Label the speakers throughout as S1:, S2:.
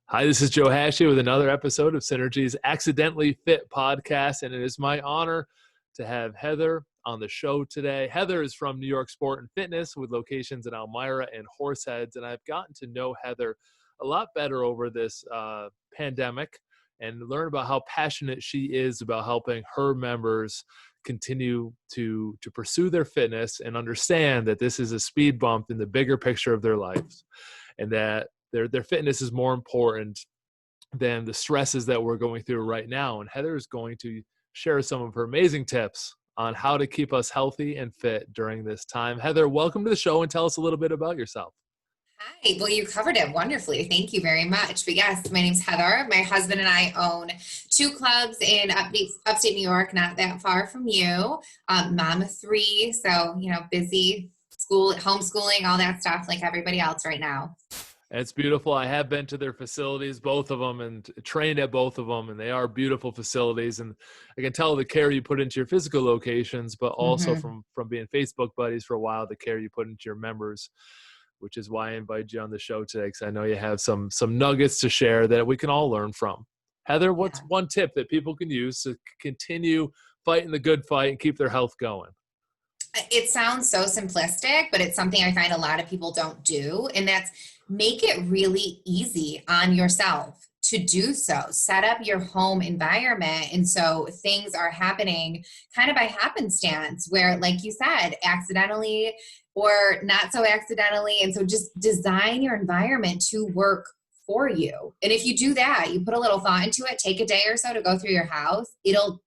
S1: Hi, this is Joe Hashey with another episode of Synergy's Accidentally Fit podcast, and it is my honor to have Heather on the show today. Heather is from New York Sport and Fitness with locations in Elmira and Horseheads, and I've gotten to know Heather a lot better over this pandemic and learn about how passionate she is about helping her members continue to pursue their fitness and understand that this is a speed bump in the bigger picture of their lives, and that their fitness is more important than the stresses that we're going through right now. And Heather is going to share some of her amazing tips on how to keep us healthy and fit during this time. Heather, welcome to the show and tell us a little bit about yourself.
S2: Hi. Well, you covered it wonderfully. Thank you very much. But yes, my name's Heather. My husband and I own two clubs in upstate New York, not that far from you. Mom of three, so, busy school, homeschooling, all that stuff like everybody else right now.
S1: It's beautiful. I have been to their facilities, both of them, and trained at both of them, and they are beautiful facilities. And I can tell the care you put into your physical locations, but also from being Facebook buddies for a while, the care you put into your members, which is why I invited you on the show today, because I know you have some nuggets to share that we can all learn from. Heather, what's one tip that people can use to continue fighting the good fight and keep their health going?
S2: It sounds so simplistic, but it's something I find a lot of people don't do. And that's make it really easy on yourself to do so. Set up your home environment. And so things are happening kind of by happenstance where, like you said, accidentally or not so accidentally. And so just design your environment to work for you. And if you do that, you put a little thought into it, take a day or so to go through your house, it'll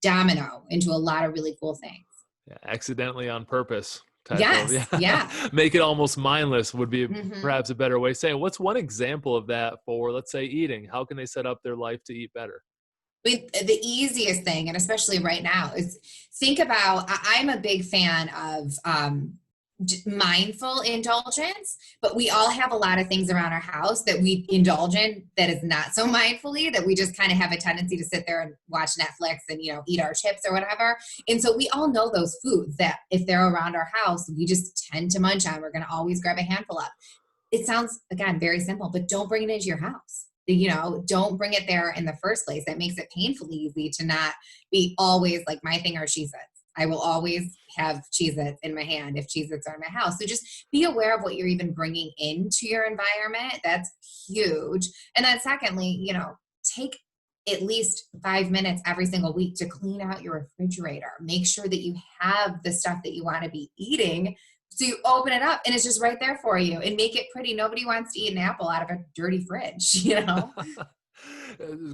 S2: domino into a lot of really cool things.
S1: Yeah, accidentally on purpose.
S2: Yes. Yeah.
S1: Make it almost mindless would be perhaps a better way of saying. What's one example of that for, let's say, eating? How can they set up their life to eat better?
S2: The easiest thing, and especially right now, is think about, I'm a big fan of mindful indulgence, but we all have a lot of things around our house that we indulge in that is not so mindfully, that we just kind of have a tendency to sit there and watch Netflix and, eat our chips or whatever. And so we all know those foods that if they're around our house, we just tend to munch on. We're going to always grab a handful of. It sounds, again, very simple, but don't bring it into your house. Don't bring it there in the first place. That makes it painfully easy to not be always like my thing are Cheez-Its. I will always have Cheez-Its in my hand if Cheez-Its are in my house. So just be aware of what you're even bringing into your environment. That's huge. And then secondly, take at least 5 minutes every single week to clean out your refrigerator. Make sure that you have the stuff that you want to be eating. So you open it up and it's just right there for you, and make it pretty. Nobody wants to eat an apple out of a dirty fridge,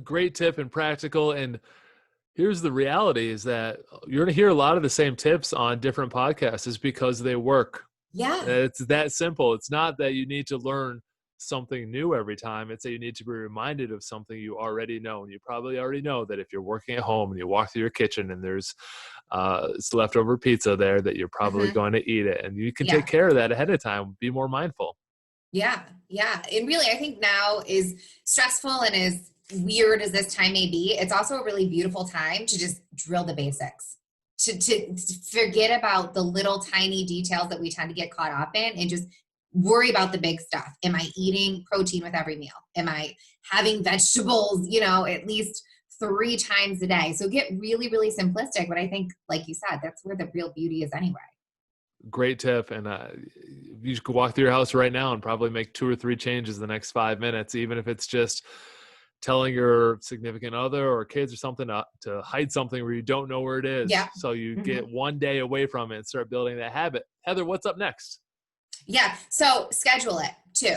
S1: Great tip and practical. And here's the reality is that you're going to hear a lot of the same tips on different podcasts is because they work.
S2: Yeah.
S1: It's that simple. It's not that you need to learn something new every time. It's that you need to be reminded of something you already know. And you probably already know that if you're working at home and you walk through your kitchen and there's it's leftover pizza there, that you're probably going to eat it. And you can take care of that ahead of time. Be more mindful.
S2: Yeah. Yeah. And really, I think now is stressful and as weird as this time may be, it's also a really beautiful time to just drill the basics, to forget about the little tiny details that we tend to get caught up in and just worry about the big stuff. Am I eating protein with every meal? Am I having vegetables, at least 3 times a day? So get really, really simplistic. But I think, like you said, that's where the real beauty is anyway.
S1: Great tip. And you could walk through your house right now and probably make 2 or 3 changes in the next 5 minutes, even if it's just telling your significant other or kids or something to hide something where you don't know where it is.
S2: Yeah.
S1: So you get one day away from it and start building that habit. Heather, what's up next?
S2: Yeah. So schedule it too.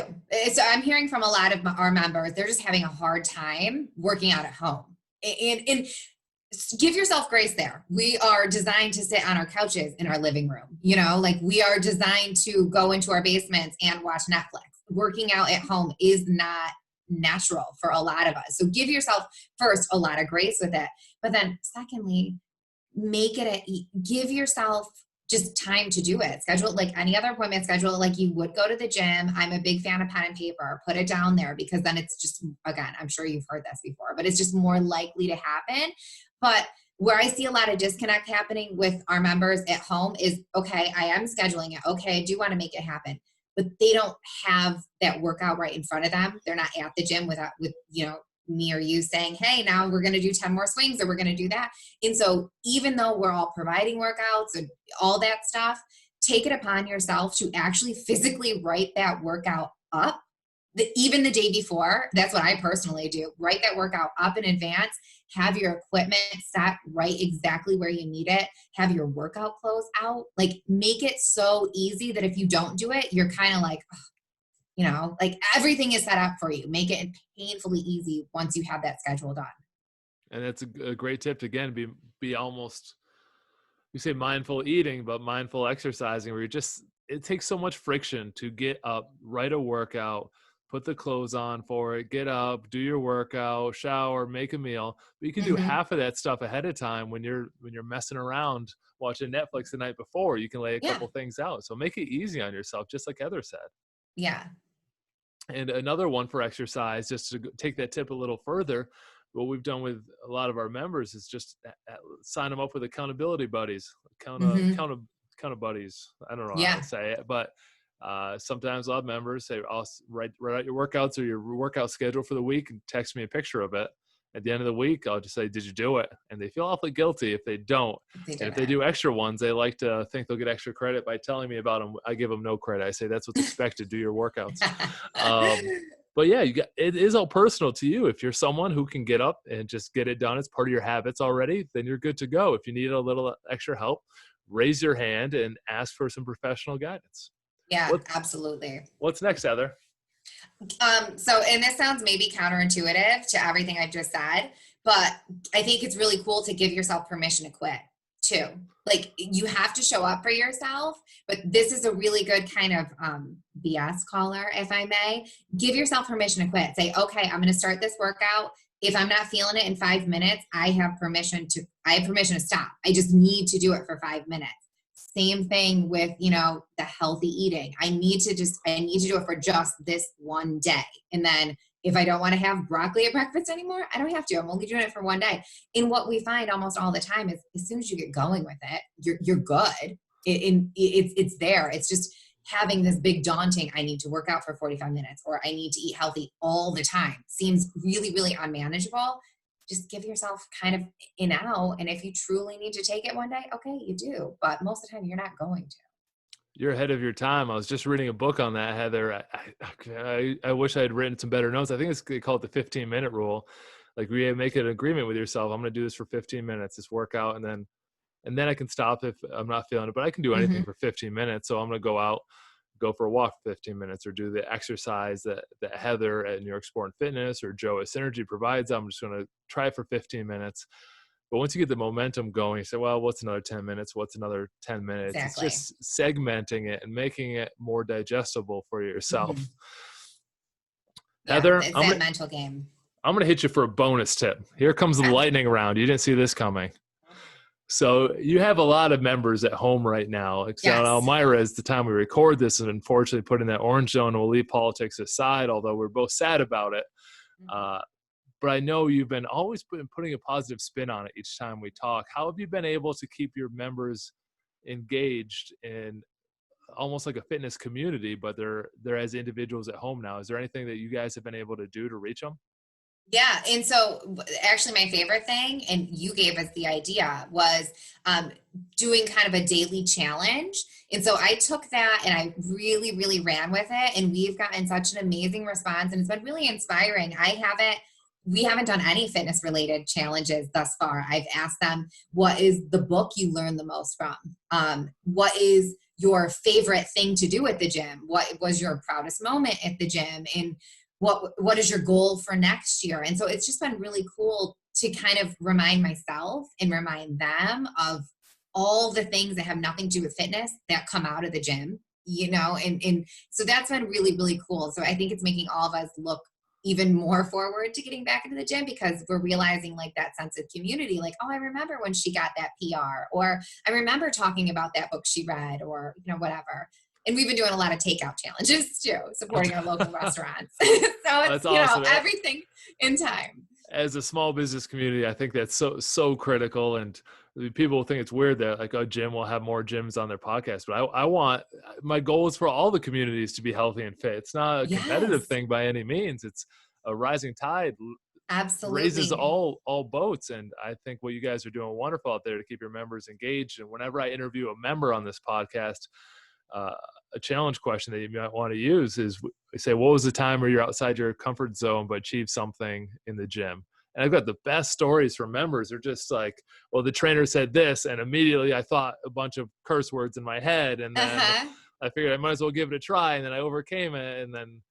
S2: So I'm hearing from a lot of our members, they're just having a hard time working out at home. And give yourself grace there. We are designed to sit on our couches in our living room. We are designed to go into our basements and watch Netflix. Working out at home is not natural for a lot of us. So give yourself first a lot of grace with it. But then secondly, give yourself just time to do it. Schedule it like any other appointment, schedule it like you would go to the gym. I'm a big fan of pen and paper. Put it down there because then it's just, again, I'm sure you've heard this before, but it's just more likely to happen. But where I see a lot of disconnect happening with our members at home is, okay, I am scheduling it. Okay, I do want to make it happen. but they don't have that workout right in front of them. They're not at the gym with, me or you saying, hey, now we're going to do 10 more swings or we're going to do that. And so even though we're all providing workouts and all that stuff, take it upon yourself to actually physically write that workout up. Even the day before, that's what I personally do. Write that workout up in advance, have your equipment set right exactly where you need it, have your workout clothes out, like make it so easy that if you don't do it, you're kind of like, like everything is set up for you. Make it painfully easy once you have that schedule done.
S1: And that's a great tip to, again, be almost, you say mindful eating, but mindful exercising, where it takes so much friction to get up, write a workout, put the clothes on for it, get up, do your workout, shower, make a meal. But you can do half of that stuff ahead of time when you're messing around watching Netflix the night before. You can lay a couple things out. So make it easy on yourself, just like Heather said.
S2: Yeah.
S1: And another one for exercise, just to take that tip a little further, what we've done with a lot of our members is just sign them up with accountability buddies, count of buddies. I don't know how to say it, but sometimes I'll have members say, I'll write out your workouts or your workout schedule for the week and text me a picture of it. At the end of the week, I'll just say, did you do it? And they feel awfully guilty if they don't. And if they do extra ones, they like to think they'll get extra credit by telling me about them. I give them no credit. I say, that's what's expected. Do your workouts. But yeah, it is all personal to you. If you're someone who can get up and just get it done, it's part of your habits already, then you're good to go. If you need a little extra help, raise your hand and ask for some professional guidance.
S2: Yeah, absolutely.
S1: What's next, Heather?
S2: And this sounds maybe counterintuitive to everything I've just said, but I think it's really cool to give yourself permission to quit too. Like you have to show up for yourself, but this is a really good kind of BS caller, if I may. Give yourself permission to quit. Say, okay, I'm going to start this workout. If I'm not feeling it in 5 minutes, I have permission to stop. I just need to do it for 5 minutes. Same thing with, the healthy eating. I need to do it for just this one day. And then if I don't want to have broccoli at breakfast anymore, I don't have to. I'm only doing it for one day. And what we find almost all the time is as soon as you get going with it, you're good. It's there. It's just having this big daunting, I need to work out for 45 minutes or I need to eat healthy all the time seems really, really unmanageable. Just give yourself kind of an out. And if you truly need to take it one day, okay, you do. But most of the time you're not going to.
S1: You're ahead of your time. I was just reading a book on that, Heather. I wish I had written some better notes. I think they call it the 15-minute rule. Like we make an agreement with yourself. I'm going to do this for 15 minutes, this workout. And then I can stop if I'm not feeling it, but I can do anything for 15 minutes. So I'm going to go for a walk for 15 minutes or do the exercise that Heather at New York Sport and Fitness or Joe at Synergy provides. I'm just going to try it for 15 minutes. But once you get the momentum going, you say, well, what's another 10 minutes? What's another 10 minutes?
S2: Exactly.
S1: It's just segmenting it and making it more digestible for yourself.
S2: Yeah,
S1: Heather,
S2: it's that mental game.
S1: I'm going to hit you for a bonus tip. Here comes the lightning round. You didn't see this coming. So you have a lot of members at home right now. Except Elmira, is the time we record this, and unfortunately put in that orange zone, and we'll leave politics aside, although we're both sad about it. But I know you've always been putting a positive spin on it each time we talk. How have you been able to keep your members engaged in almost like a fitness community, but they're as individuals at home now? Is there anything that you guys have been able to do to reach them?
S2: Yeah. And so actually my favorite thing, and you gave us the idea, was doing kind of a daily challenge. And so I took that and I really, really ran with it. And we've gotten such an amazing response and it's been really inspiring. We haven't done any fitness related challenges thus far. I've asked them, what is the book you learned the most from? What is your favorite thing to do at the gym? What was your proudest moment at the gym? And what is your goal for next year? And so it's just been really cool to kind of remind myself and remind them of all the things that have nothing to do with fitness that come out of the gym, and so that's been really, really cool. So I think it's making all of us look even more forward to getting back into the gym because we're realizing like that sense of community, like, oh, I remember when she got that PR, or I remember talking about that book she read, or, whatever. And we've been doing a lot of takeout challenges too, supporting our local restaurants. So it's, awesome. Everything in time.
S1: As a small business community, I think that's so critical. And people think it's weird that like a gym will have more gyms on their podcast, but I want, my goal is for all the communities to be healthy and fit. It's not a competitive
S2: Yes,
S1: thing by any means. It's a rising tide raises
S2: absolutely.
S1: all boats. And I think what you guys are doing wonderful out there to keep your members engaged. And whenever I interview a member on this podcast, uh, a challenge question that you might want to use is say, what was the time where you're outside your comfort zone but achieved something in the gym? And I've got the best stories from members. They're just like, well, the trainer said this, and immediately I thought a bunch of curse words in my head, and then
S2: Uh-huh.
S1: I figured I might as well give it a try, and then I overcame it. And then,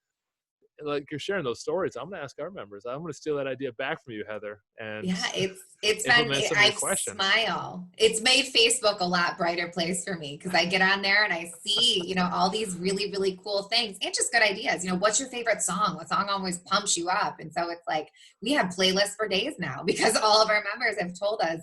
S1: like, you're sharing those stories, I'm going to ask our members. I'm going to steal that idea back from you, Heather, and
S2: Yeah, it's been,
S1: implement some of your
S2: I
S1: questions.
S2: smile. It's made Facebook a lot brighter place for me because I get on there and I see, all these really, really cool things and just good ideas. What's your favorite song? What song always pumps you up? And so it's like we have playlists for days now because all of our members have told us,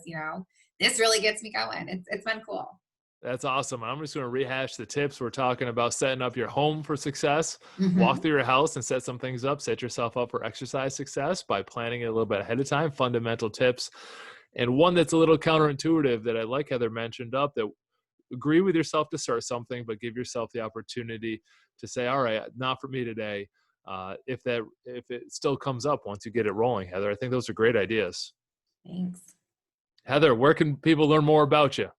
S2: this really gets me going. It's been cool.
S1: That's awesome. I'm just going to rehash the tips. We're talking about setting up your home for success, walk
S2: Hmm.
S1: through your house and set some things up, set yourself up for exercise success by planning it a little bit ahead of time, fundamental tips. And one that's a little counterintuitive that I like Heather mentioned up, that agree with yourself to start something, but give yourself the opportunity to say, all right, not for me today. If it still comes up once you get it rolling, Heather, I think those are great ideas.
S2: Thanks.
S1: Heather, where can people learn more about you?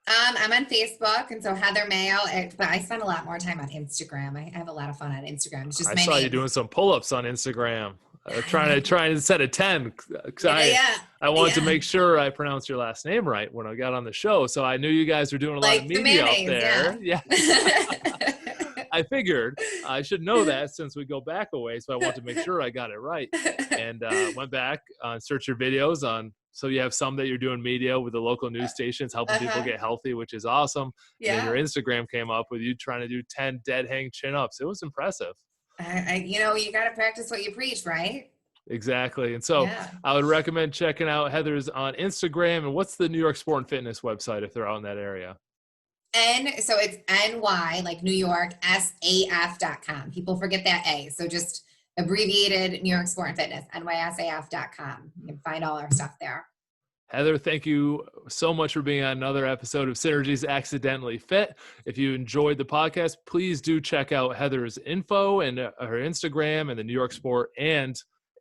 S2: I'm on Facebook, and so Heather Mayo, but I spend a lot more time on Instagram. I have a lot of fun on Instagram. It's just
S1: I
S2: my
S1: saw you
S2: name.
S1: doing some pull-ups on Instagram.
S2: Yeah,
S1: Trying to set a 10 because
S2: yeah,
S1: I wanted to
S2: yeah.
S1: make sure I pronounced your last name right when I got on the show. So I knew you guys were doing a lot of
S2: Like the
S1: media out
S2: mayonnaise,
S1: there.
S2: yeah.
S1: Yes. I figured I should know that since we go back a way. So I want to make sure I got it right. And went back and searched your videos on. So you have some that you're doing media with the local news stations, helping people
S2: Uh-huh.
S1: get healthy, which is awesome. And then your
S2: Yeah.
S1: Instagram came up with you trying to do 10 dead hang chin ups. It was impressive.
S2: You got to practice what you preach, right?
S1: Exactly. And so
S2: Yeah.
S1: I would recommend checking out Heather's on Instagram. And what's the New York Sport and Fitness website if they're out in that area?
S2: So it's NY, like New York, SAF.com. People forget that A. So just abbreviated New York Sport and Fitness, NYSAF.com. You can find all our stuff there.
S1: Heather, thank you so much for being on another episode of Synergies Accidentally Fit. If you enjoyed the podcast, please do check out Heather's info and her Instagram and the New York Sport and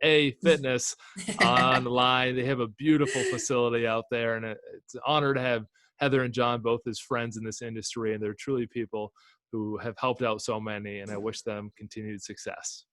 S1: A Fitness online. They have a beautiful facility out there, and it's an honor to have Heather and John both as friends in this industry, and they're truly people who have helped out so many, and I wish them continued success.